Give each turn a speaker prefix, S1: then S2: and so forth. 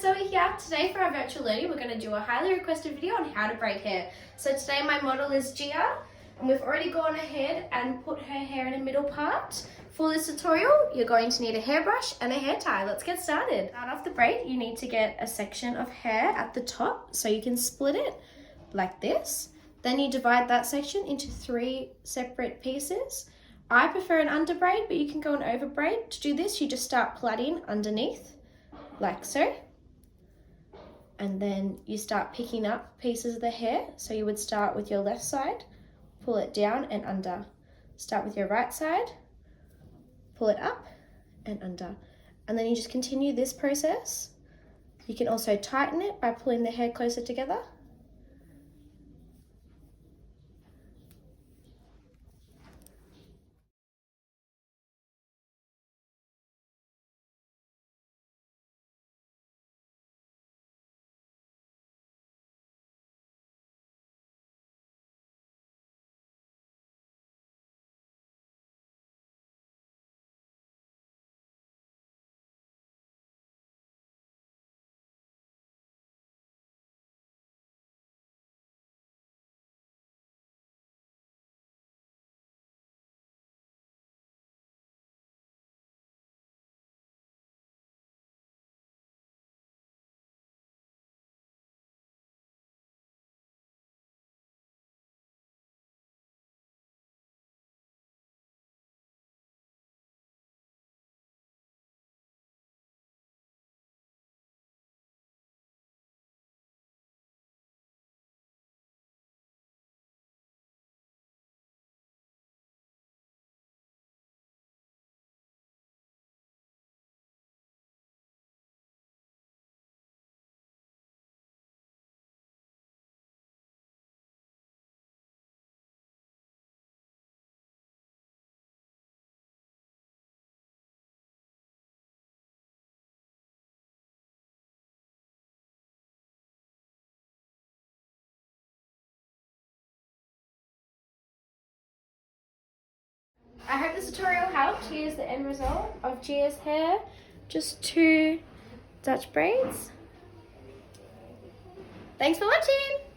S1: Zoe here. Today for our virtual learning, we're going to do a highly requested video on how to braid hair. So today my model is Gia, and we've already gone ahead and put her hair in a middle part. For this tutorial, you're going to need a hairbrush and a hair tie. Let's get started. Start off the braid, you need to get a section of hair at the top so you can split it like this. Then you divide that section into 3 separate pieces. I prefer an under braid, but you can go an over braid. To do this, you just start plaiting underneath, like so. And then you start picking up pieces of the hair. So you would start with your left side, pull it down and under. Start with your right side, pull it up and under. And then you just continue this process. You can also tighten it by pulling the hair closer together. I hope this tutorial helped. Here's the end result of Gia's hair. Just 2 Dutch braids. Thanks for watching!